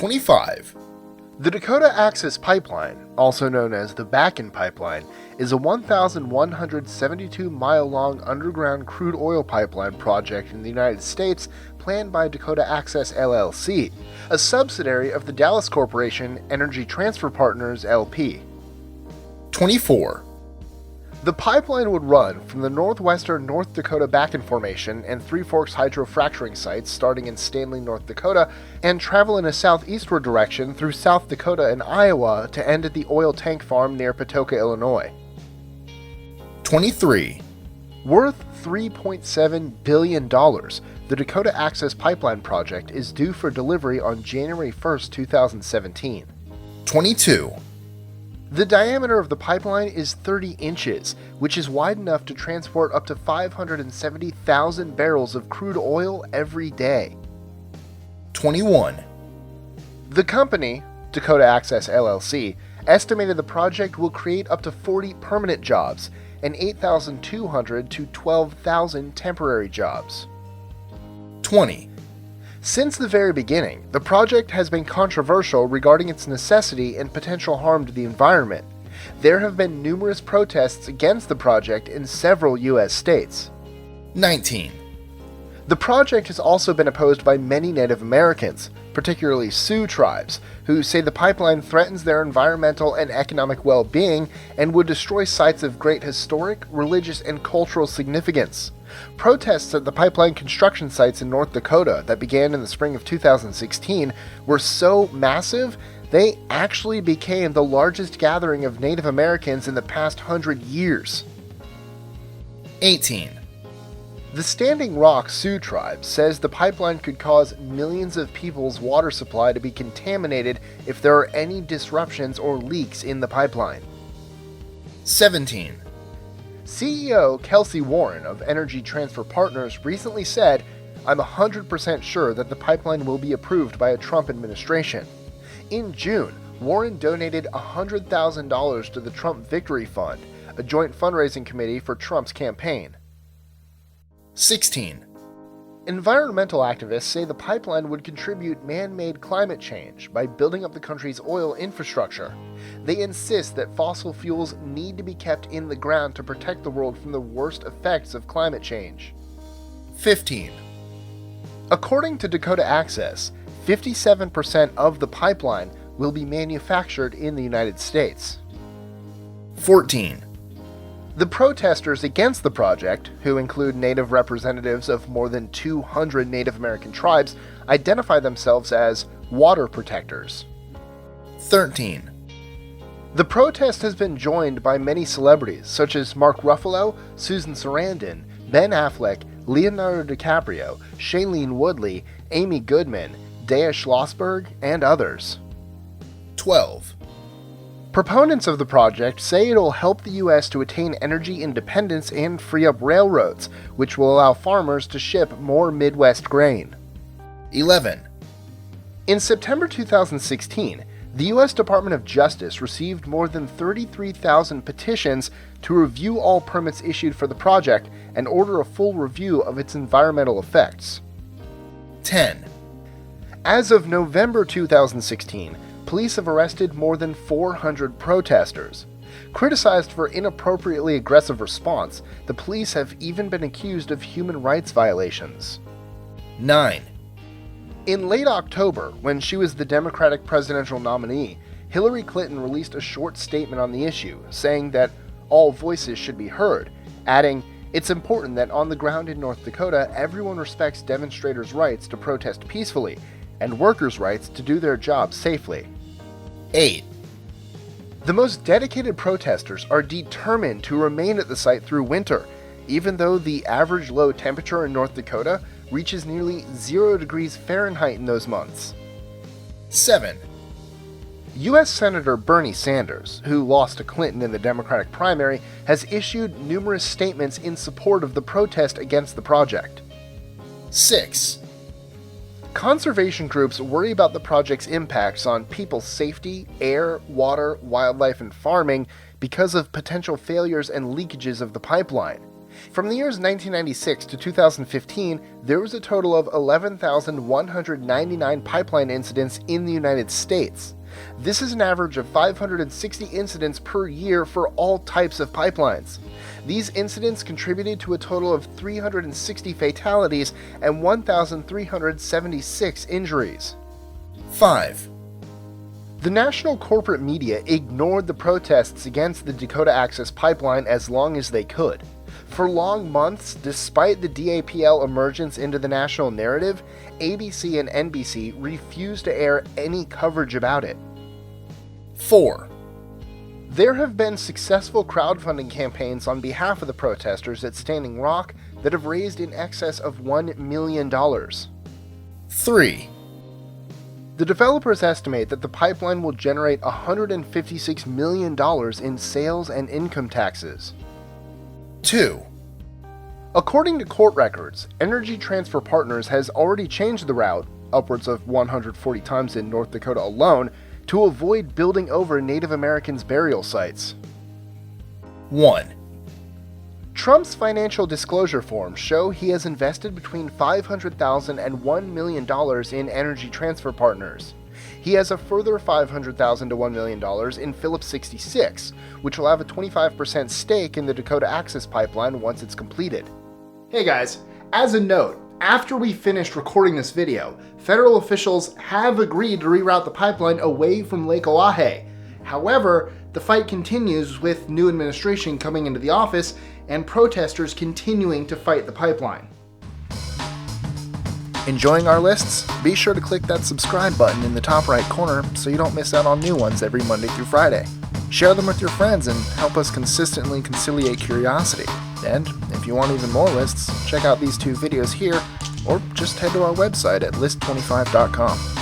25. The Dakota Access Pipeline, also known as the Bakken Pipeline, is a 1,172-mile-long underground crude oil pipeline project in the United States planned by Dakota Access LLC, a subsidiary of the Dallas Corporation Energy Transfer Partners LP. 24. The pipeline would run from the northwestern North Dakota Bakken Formation and Three Forks hydrofracturing sites starting in Stanley, North Dakota, and travel in a southeastward direction through South Dakota and Iowa to end at the oil tank farm near Patoka, Illinois. 23. Worth $3.7 billion, the Dakota Access Pipeline project is due for delivery on January 1, 2017. 22. The diameter of the pipeline is 30 inches, which is wide enough to transport up to 570,000 barrels of crude oil every day. 21. The company, Dakota Access LLC, estimated the project will create up to 40 permanent jobs and 8,200 to 12,000 temporary jobs. 20. Since the very beginning, the project has been controversial regarding its necessity and potential harm to the environment. There have been numerous protests against the project in several U.S. states. 19. The project has also been opposed by many Native Americans, particularly Sioux tribes, who say the pipeline threatens their environmental and economic well-being and would destroy sites of great historic, religious, and cultural significance. Protests at the pipeline construction sites in North Dakota that began in the spring of 2016 were so massive, they actually became the largest gathering of Native Americans in the past 100 years. 18. The Standing Rock Sioux tribe says the pipeline could cause millions of people's water supply to be contaminated if there are any disruptions or leaks in the pipeline. 17. CEO Kelsey Warren of Energy Transfer Partners recently said, "I'm 100% sure that the pipeline will be approved by a Trump administration." In June, Warren donated $100,000 to the Trump Victory Fund, a joint fundraising committee for Trump's campaign. 16. Environmental activists say the pipeline would contribute man-made climate change by building up the country's oil infrastructure. They insist that fossil fuels need to be kept in the ground to protect the world from the worst effects of climate change. 15. According to Dakota Access, 57% of the pipeline will be manufactured in the United States. 14. The protesters against the project, who include Native representatives of more than 200 Native American tribes, identify themselves as water protectors. 13. The protest has been joined by many celebrities such as Mark Ruffalo, Susan Sarandon, Ben Affleck, Leonardo DiCaprio, Shailene Woodley, Amy Goodman, Dea Schlossberg, and others. 12. Proponents of the project say it'll help the U.S. to attain energy independence and free up railroads, which will allow farmers to ship more Midwest grain. 11. In September 2016, the U.S. Department of Justice received more than 33,000 petitions to review all permits issued for the project and order a full review of its environmental effects. 10. As of November 2016, police have arrested more than 400 protesters. Criticized for inappropriately aggressive response, the police have even been accused of human rights violations. 9. In late October, when she was the Democratic presidential nominee, Hillary Clinton released a short statement on the issue, saying that all voices should be heard, adding, "It's important that on the ground in North Dakota, everyone respects demonstrators' rights to protest peacefully, and workers' rights to do their jobs safely." 8. The most dedicated protesters are determined to remain at the site through winter, even though the average low temperature in North Dakota reaches nearly 0 degrees Fahrenheit in those months. 7. U.S. Senator Bernie Sanders, who lost to Clinton in the Democratic primary, has issued numerous statements in support of the protest against the project. 6. Conservation groups worry about the project's impacts on people's safety, air, water, wildlife, and farming because of potential failures and leakages of the pipeline. From the years 1996 to 2015, there was a total of 11,199 pipeline incidents in the United States. This is an average of 560 incidents per year for all types of pipelines. These incidents contributed to a total of 360 fatalities and 1,376 injuries. 5. The national corporate media ignored the protests against the Dakota Access Pipeline as long as they could. For long months, despite the DAPL emergence into the national narrative, ABC and NBC refused to air any coverage about it. 4. There have been successful crowdfunding campaigns on behalf of the protesters at Standing Rock that have raised in excess of $1 million. 3. The developers estimate that the pipeline will generate $156 million in sales and income taxes. 2. According to court records, Energy Transfer Partners has already changed the route, upwards of 140 times in North Dakota alone, to avoid building over Native Americans' burial sites. 1. Trump's financial disclosure forms show he has invested between $500,000 and $1 million in Energy Transfer Partners. He has a further $500,000 to $1 million in Phillips 66, which will have a 25% stake in the Dakota Access Pipeline once it's completed. Hey guys, as a note, after we finished recording this video, federal officials have agreed to reroute the pipeline away from Lake Oahe. However, the fight continues with new administration coming into the office and protesters continuing to fight the pipeline. Enjoying our lists? Be sure to click that subscribe button in the top right corner so you don't miss out on new ones every Monday through Friday. Share them with your friends and help us consistently conciliate curiosity. And if you want even more lists, check out these two videos here, or just head to our website at list25.com.